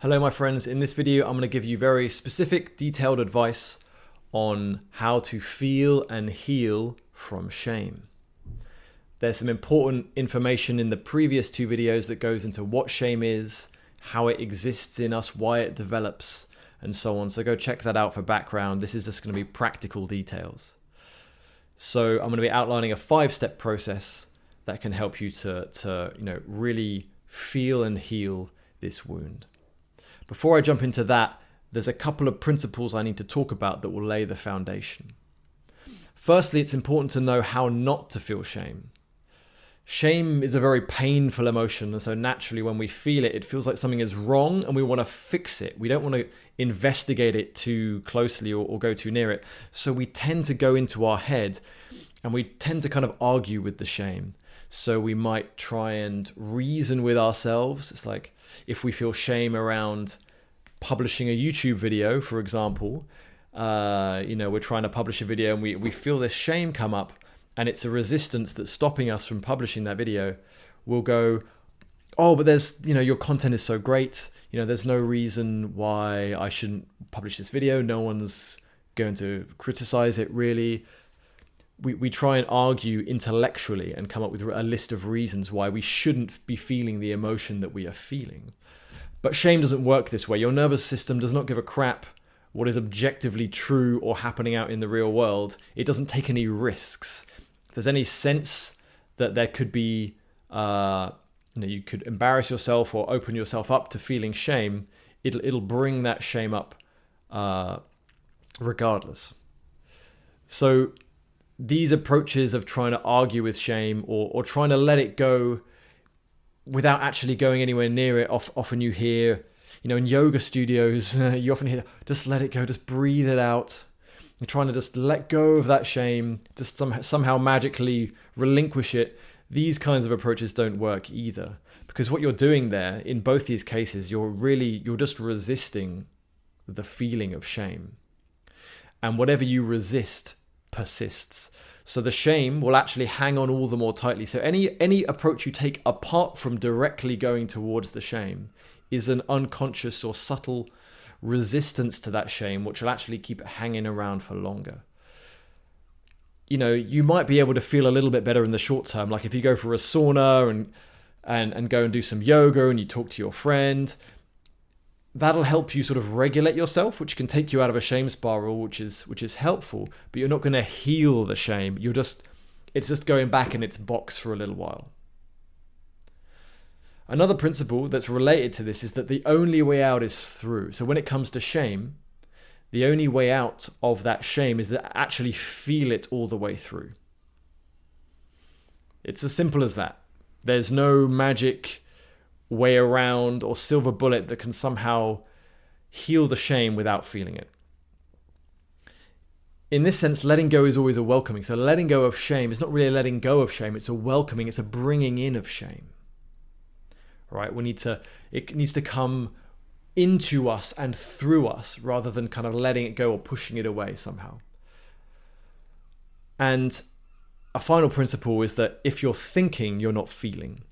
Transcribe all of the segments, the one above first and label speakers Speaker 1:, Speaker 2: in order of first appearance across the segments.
Speaker 1: Hello my friends, in this video I'm going to give you very specific, detailed advice on how to feel and heal from shame. There's some important information in the previous two videos that goes into what shame is, how it exists in us, why it develops, and so on. So go check that out for background. This is just going to be practical details. So I'm going to be outlining a 5-step process that can help you to really feel and heal this wound. Before I jump into that, there's a couple of principles I need to talk about that will lay the foundation. Firstly, it's important to know how not to feel shame. Shame is a very painful emotion, and so naturally when we feel it, it feels like something is wrong and we want to fix it. We don't want to investigate it too closely or go too near it. So we tend to go into our head and we tend to kind of argue with the shame. So we might try and reason with ourselves. It's like if we feel shame around publishing a YouTube video, for example, we're trying to publish a video and we feel this shame come up and it's a resistance that's stopping us from publishing that video. We'll go, oh, but there's, your content is so great. There's no reason why I shouldn't publish this video. No one's going to criticize it really. We try and argue intellectually and come up with a list of reasons why we shouldn't be feeling the emotion that we are feeling. But shame doesn't work this way. Your nervous system does not give a crap what is objectively true or happening out in the real world. It doesn't take any risks. If there's any sense that there could be, you could embarrass yourself or open yourself up to feeling shame, it'll bring that shame up regardless. So these approaches of trying to argue with shame or trying to let it go without actually going anywhere near it, often you hear, in yoga studios, you often hear, just let it go, just breathe it out. You're trying to just let go of that shame, just somehow magically relinquish it. These kinds of approaches don't work either, because what you're doing there in both these cases, you're just resisting the feeling of shame. And whatever you resist persists. So the shame will actually hang on all the more tightly. So any approach you take apart from directly going towards the shame is an unconscious or subtle resistance to that shame, which will actually keep it hanging around for longer. You might be able to feel a little bit better in the short term, like if you go for a sauna and go and do some yoga and you talk to your friend. That'll help you sort of regulate yourself, which can take you out of a shame spiral, which is helpful, but you're not going to heal the shame. It's just going back in its box for a little while. Another principle that's related to this is that the only way out is through. So when it comes to shame, the only way out of that shame is to actually feel it all the way through. It's as simple as that. There's no magic way around or silver bullet that can somehow heal the shame without feeling it. In this sense, letting go is always a welcoming. So letting go of shame is not really a letting go of shame, it's a welcoming, it's a bringing in of shame. Right? It needs to come into us and through us rather than kind of letting it go or pushing it away somehow. And a final principle is that if you're thinking, you're not feeling.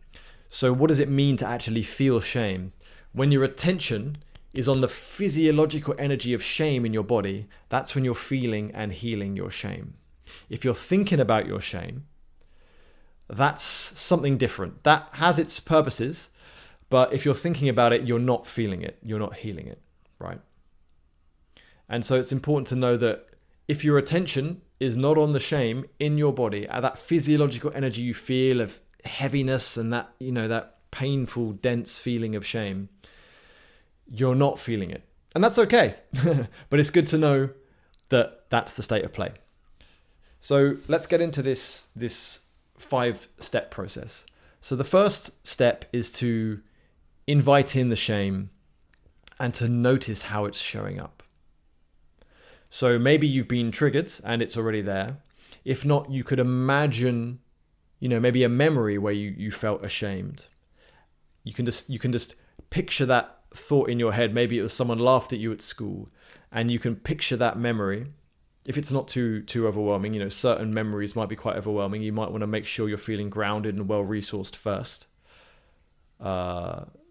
Speaker 1: So what does it mean to actually feel shame? When your attention is on the physiological energy of shame in your body, that's when you're feeling and healing your shame. If you're thinking about your shame, that's something different. That has its purposes, but if you're thinking about it, you're not feeling it, you're not healing it, right? And so it's important to know that if your attention is not on the shame in your body, at that physiological energy you feel of heaviness and that painful, dense feeling of shame, you're not feeling it. And that's okay. But it's good to know that that's the state of play. So let's get into this 5-step process. So the first step is to invite in the shame and to notice how it's showing up. So maybe you've been triggered and it's already there. If not, you could imagine maybe a memory where you felt ashamed. You can just picture that thought in your head. Maybe it was someone laughed at you at school, and you can picture that memory. If it's not too overwhelming, certain memories might be quite overwhelming. You might want to make sure you're feeling grounded and well-resourced first.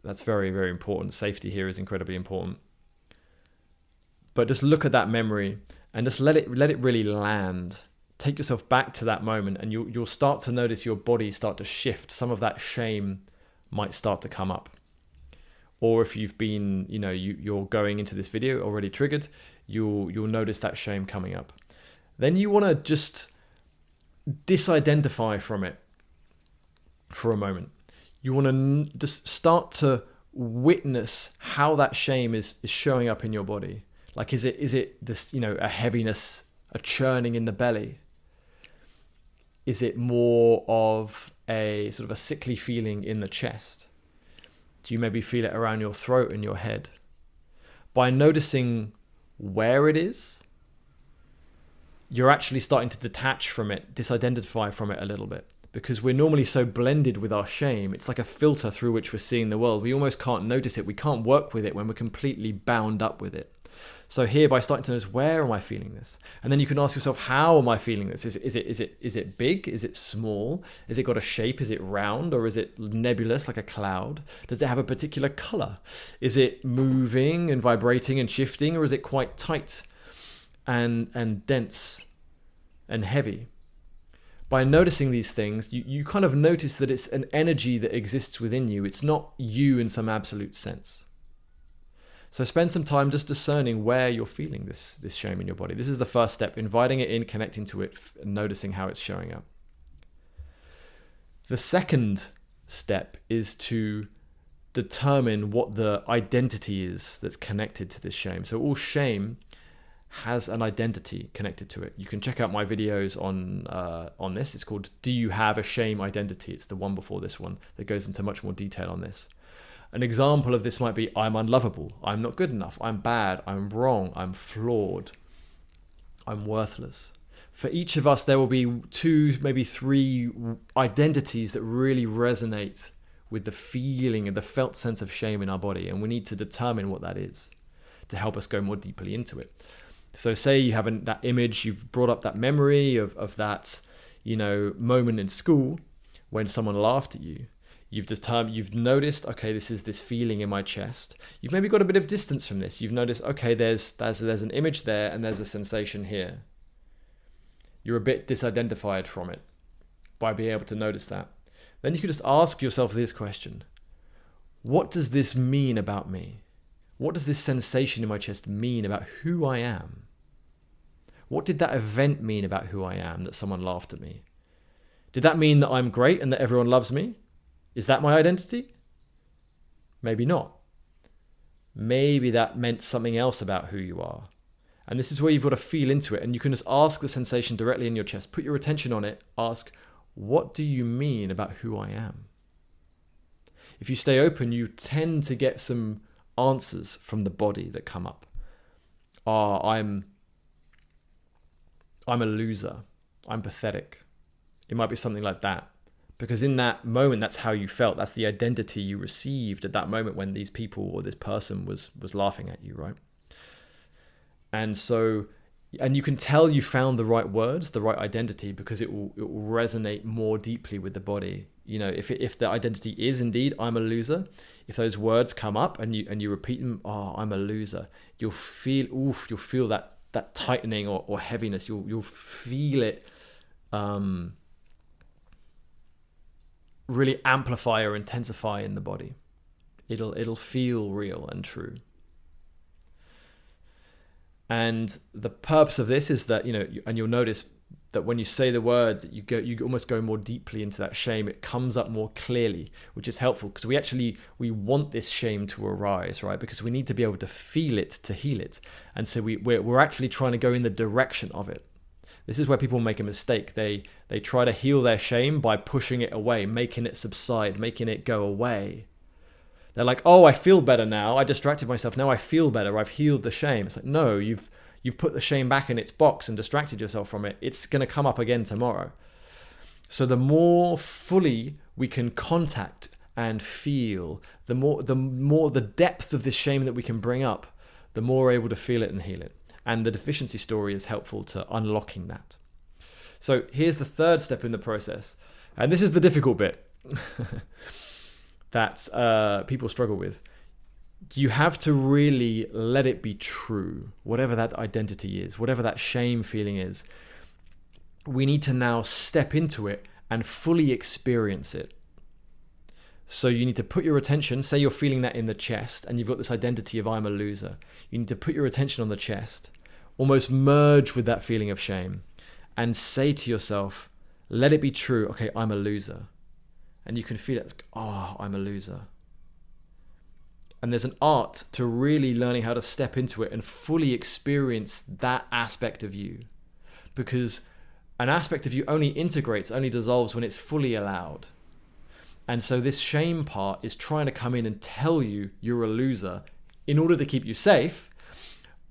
Speaker 1: That's very, very important. Safety here is incredibly important. But just look at that memory and just let it really land. Take yourself back to that moment, and you'll start to notice your body start to shift. Some of that shame might start to come up. Or if you've been, you're going into this video already triggered, you'll notice that shame coming up. Then you want to just disidentify from it for a moment. You want to just start to witness how that shame is showing up in your body. Like, is it this, a heaviness, a churning in the belly? Is it more of a sort of a sickly feeling in the chest? Do you maybe feel it around your throat and your head? By noticing where it is, you're actually starting to detach from it, disidentify from it a little bit. Because we're normally so blended with our shame. It's like a filter through which we're seeing the world. We almost can't notice it. We can't work with it when we're completely bound up with it. So here, by starting to notice, where am I feeling this? And then you can ask yourself, how am I feeling this? Is it big? Is it small? Is it got a shape? Is it round? Or is it nebulous like a cloud? Does it have a particular color? Is it moving and vibrating and shifting? Or is it quite tight and dense and heavy? By noticing these things, you kind of notice that it's an energy that exists within you. It's not you in some absolute sense. So spend some time just discerning where you're feeling this shame in your body. This is the first step, inviting it in, connecting to it, and noticing how it's showing up. The second step is to determine what the identity is that's connected to this shame. So all shame has an identity connected to it. You can check out my videos on this. It's called Do You Have a Shame Identity? It's the one before this one that goes into much more detail on this. An example of this might be, I'm unlovable, I'm not good enough, I'm bad, I'm wrong, I'm flawed, I'm worthless. For each of us, there will be 2, maybe 3 identities that really resonate with the feeling and the felt sense of shame in our body, and we need to determine what that is to help us go more deeply into it. So say you have that image, you've brought up that memory of that, moment in school when someone laughed at you. You've noticed, okay, this is this feeling in my chest. You've maybe got a bit of distance from this. You've noticed, okay, there's an image there and there's a sensation here. You're a bit disidentified from it by being able to notice that. Then you can just ask yourself this question. What does this mean about me? What does this sensation in my chest mean about who I am? What did that event mean about who I am, that someone laughed at me? Did that mean that I'm great and that everyone loves me? Is that my identity? Maybe not. Maybe that meant something else about who you are. And this is where you've got to feel into it. And you can just ask the sensation directly in your chest. Put your attention on it. Ask, what do you mean about who I am? If you stay open, you tend to get some answers from the body that come up. I'm a loser. I'm pathetic. It might be something like that. Because in that moment, that's how you felt. That's the identity you received at that moment when these people or this person was laughing at you, right? And you can tell you found the right words, the right identity, because it will resonate more deeply with the body. If the identity is indeed, I'm a loser, if those words come up and you repeat them, I'm a loser, you'll feel that tightening or heaviness. You'll feel it really amplify or intensify in the body. It'll feel real and true. And the purpose of this is that, and you'll notice that when you say the words, you almost go more deeply into that shame. It comes up more clearly, which is helpful because we want this shame to arise, right? Because we need to be able to feel it to heal it. And so we're actually trying to go in the direction of it. This is where people make a mistake. They try to heal their shame by pushing it away, making it subside, making it go away. They're like, oh, I feel better now. I distracted myself. Now I feel better. I've healed the shame. It's like, no, you've put the shame back in its box and distracted yourself from it. It's going to come up again tomorrow. So the more fully we can contact and feel, the more the depth of this shame that we can bring up, the more we're able to feel it and heal it. And the deficiency story is helpful to unlocking that. So here's the third step in the process. And this is the difficult bit. that people struggle with. You have to really let it be true, whatever that identity is, whatever that shame feeling is. We need to now step into it and fully experience it. So you need to put your attention, say you're feeling that in the chest and you've got this identity of I'm a loser. You need to put your attention on the chest, almost merge with that feeling of shame and say to yourself, let it be true. Okay, I'm a loser. And you can feel it. Oh, I'm a loser. And there's an art to really learning how to step into it and fully experience that aspect of you. Because an aspect of you only integrates, only dissolves when it's fully allowed. And so this shame part is trying to come in and tell you you're a loser in order to keep you safe,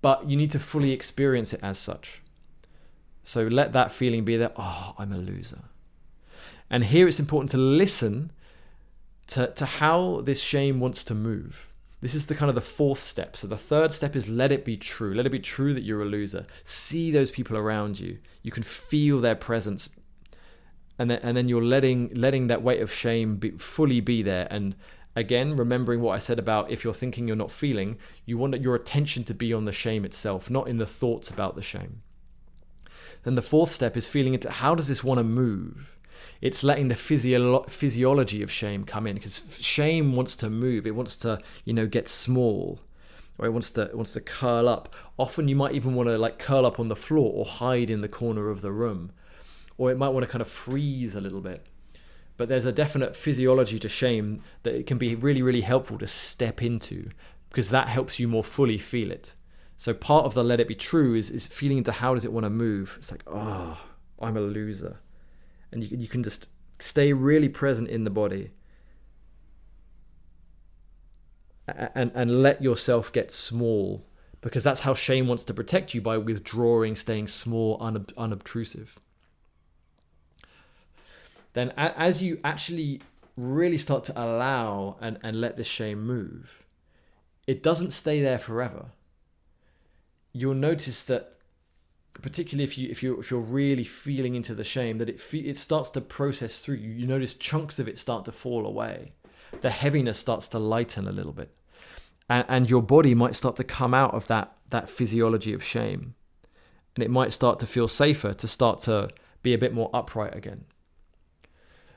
Speaker 1: but you need to fully experience it as such. So let that feeling be there. Oh, I'm a loser. And here it's important to listen to how this shame wants to move. This is the kind of the fourth step. So the third step is let it be true. Let it be true that you're a loser. See those people around you. You can feel their presence. And then you're letting that weight of shame fully be there. And again, remembering what I said about if you're thinking you're not feeling, you want your attention to be on the shame itself, not in the thoughts about the shame. Then the fourth step is feeling into how does this want to move? It's letting the physiology of shame come in, because shame wants to move. It wants to, get small, or it wants to curl up. Often you might even want to like curl up on the floor or hide in the corner of the room, or it might want to kind of freeze a little bit. But there's a definite physiology to shame that it can be really, really helpful to step into, because that helps you more fully feel it. So part of the let it be true is feeling into how does it want to move. It's like, oh, I'm a loser. And you can just stay really present in the body and let yourself get small, because that's how shame wants to protect you, by withdrawing, staying small, unobtrusive. Then as you actually really start to allow and let this shame move, it doesn't stay there forever. You'll notice that, particularly if you're really feeling into the shame, that it starts to process through you. You notice chunks of it start to fall away. The heaviness starts to lighten a little bit, and your body might start to come out of that physiology of shame, and it might start to feel safer, to start to be a bit more upright again.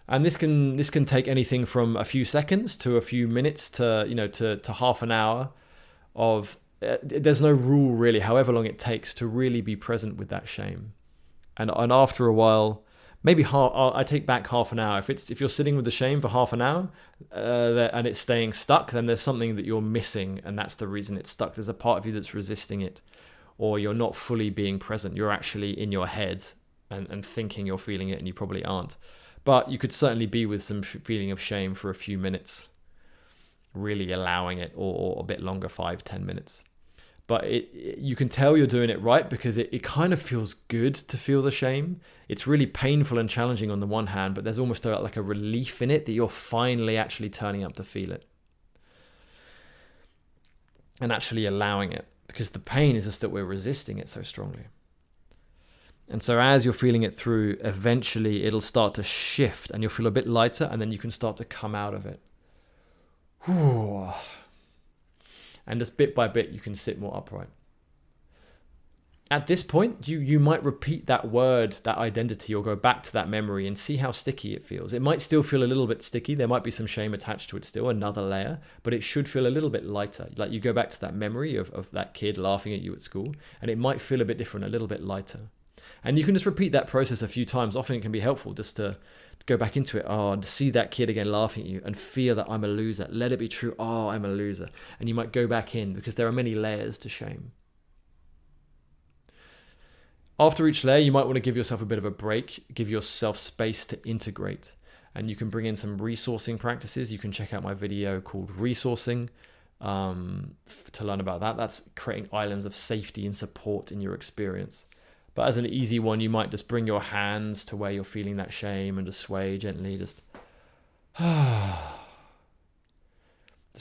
Speaker 1: And this can take anything from a few seconds to a few minutes to half an hour of. There's no rule really, however long it takes to really be present with that shame. And after a while, maybe I take back half an hour. If you're sitting with the shame for half an hour and it's staying stuck, then there's something that you're missing, and that's the reason it's stuck. There's a part of you that's resisting it, or you're not fully being present. You're actually in your head and thinking you're feeling it, and you probably aren't. But you could certainly be with some feeling of shame for a few minutes, really allowing it, or a bit longer, 5-10 minutes. But you can tell you're doing it right, because it kind of feels good to feel the shame. It's really painful and challenging on the one hand, but there's almost like a relief in it that you're finally actually turning up to feel it. And actually allowing it, because the pain is just that we're resisting it so strongly. And so as you're feeling it through, eventually it'll start to shift and you'll feel a bit lighter, and then you can start to come out of it. Whew. And just bit by bit, you can sit more upright. At this point, you might repeat that word, that identity, or go back to that memory and see how sticky it feels. It might still feel a little bit sticky. There might be some shame attached to it still, another layer, but it should feel a little bit lighter. Like you go back to that memory of that kid laughing at you at school, and it might feel a bit different, a little bit lighter. And you can just repeat that process a few times. Often it can be helpful just to go back into it. Oh, and to see that kid again laughing at you and feel that I'm a loser. Let it be true. Oh, I'm a loser. And you might go back in, because there are many layers to shame. After each layer, you might want to give yourself a bit of a break, give yourself space to integrate. And you can bring in some resourcing practices. You can check out my video called Resourcing to learn about that. That's creating islands of safety and support in your experience. But as an easy one, you might just bring your hands to where you're feeling that shame and just sway gently, just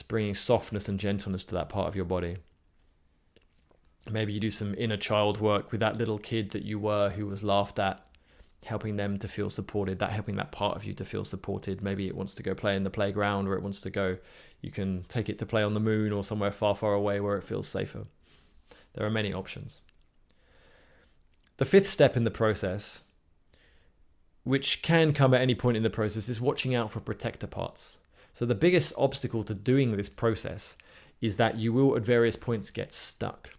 Speaker 1: bringing softness and gentleness to that part of your body. Maybe you do some inner child work with that little kid that you were, who was laughed at, helping them to feel supported, helping that part of you to feel supported. Maybe it wants to go play in the playground, or it wants to go, you can take it to play on the moon or somewhere far, far away where it feels safer. There are many options. The fifth step in the process, which can come at any point in the process, is watching out for protector parts. So the biggest obstacle to doing this process is that you will at various points get stuck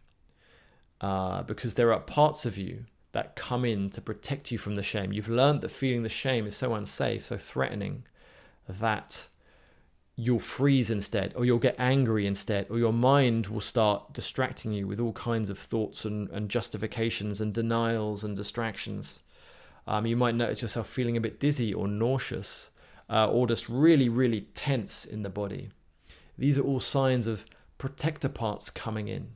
Speaker 1: because there are parts of you that come in to protect you from the shame. You've learned that feeling the shame is so unsafe, so threatening, that you'll freeze instead, or you'll get angry instead, or your mind will start distracting you with all kinds of thoughts and justifications and denials and distractions. You might notice yourself feeling a bit dizzy or nauseous, or just really, really tense in the body. These are all signs of protector parts coming in.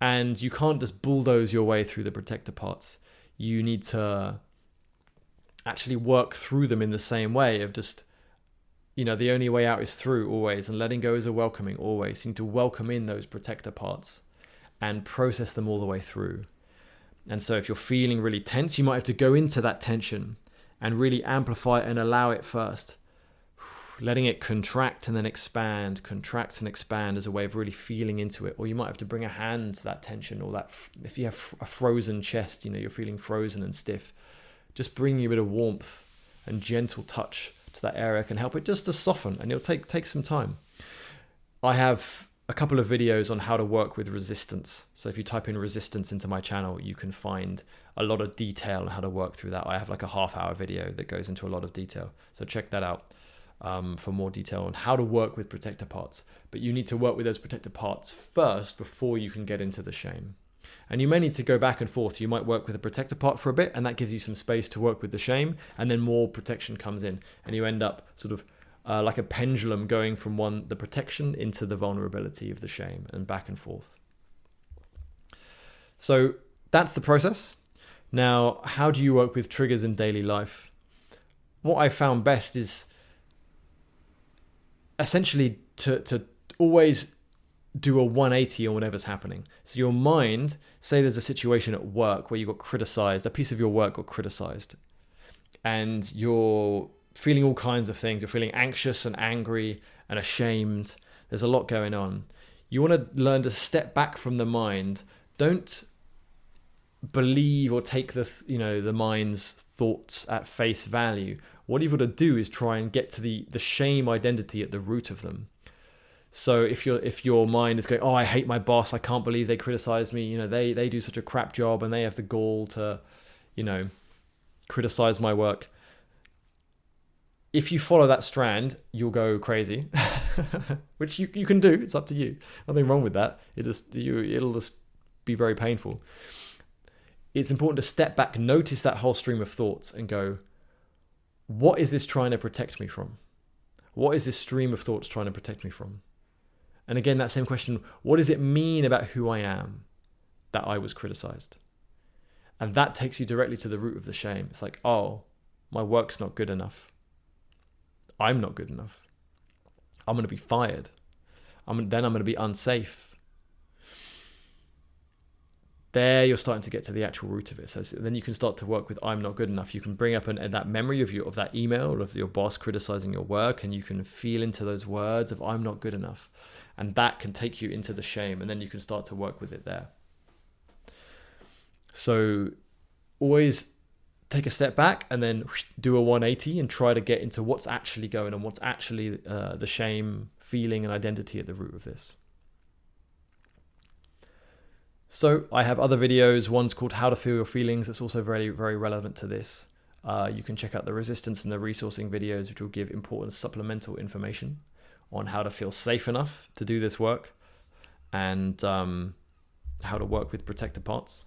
Speaker 1: And you can't just bulldoze your way through the protector parts. You need to actually work through them in the same way of just, the only way out is through always, and letting go is a welcoming always. You need to welcome in those protector parts and process them all the way through. And so if you're feeling really tense, you might have to go into that tension and really amplify it and allow it first. Letting it contract and then expand, contract and expand as a way of really feeling into it. Or you might have to bring a hand to that tension, or that if you have a frozen chest, you're feeling frozen and stiff, just bringing a bit of warmth and gentle touch to that area can help it just to soften, and it'll take some time. I have a couple of videos on how to work with resistance. So if you type in resistance into my channel, you can find a lot of detail on how to work through that. I have like a half-hour video that goes into a lot of detail. So check that out for more detail on how to work with protector parts. But you need to work with those protector parts first before you can get into the shame. And you may need to go back and forth. You might work with a protector part for a bit, and that gives you some space to work with the shame, and then more protection comes in, and you end up sort of like a pendulum going from the protection into the vulnerability of the shame, and back and forth. So that's the process. Now, how do you work with triggers in daily life? What I found best is essentially to always do a 180 on whatever's happening. So your mind, say there's a situation at work where you got criticized, a piece of your work got criticized, and you're feeling all kinds of things. You're feeling anxious and angry and ashamed. There's a lot going on. You want to learn to step back from the mind. Don't believe or take the mind's thoughts at face value. What you've got to do is try and get to the shame identity at the root of them. So if your mind is going, oh, I hate my boss, I can't believe they criticized me, they do such a crap job and they have the gall to, criticize my work. If you follow that strand, you'll go crazy, which you can do. It's up to you. Nothing wrong with that. It'll just be very painful. It's important to step back, notice that whole stream of thoughts and go, what is this trying to protect me from? What is this stream of thoughts trying to protect me from? And again, that same question, what does it mean about who I am that I was criticized? And that takes you directly to the root of the shame. It's like, oh, my work's not good enough. I'm not good enough. I'm going to be fired. Then I'm going to be unsafe. There you're starting to get to the actual root of it. So then you can start to work with I'm not good enough. You can bring up that memory of that email of your boss criticizing your work, and you can feel into those words of I'm not good enough. And that can take you into the shame, and then you can start to work with it there. So always take a step back and then do a 180 and try to get into what's actually going on, what's actually the shame, feeling, and identity at the root of this. So I have other videos. One's called How to Feel Your Feelings. It's also very, very relevant to this. You can check out the resistance and the resourcing videos, which will give important supplemental information on how to feel safe enough to do this work, and how to work with protector parts.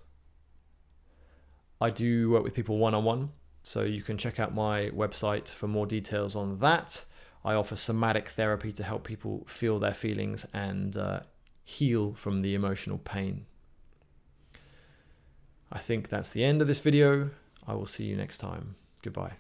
Speaker 1: I do work with people one-on-one, so you can check out my website for more details on that. I offer somatic therapy to help people feel their feelings and heal from the emotional pain. I think that's the end of this video. I will see you next time. Goodbye.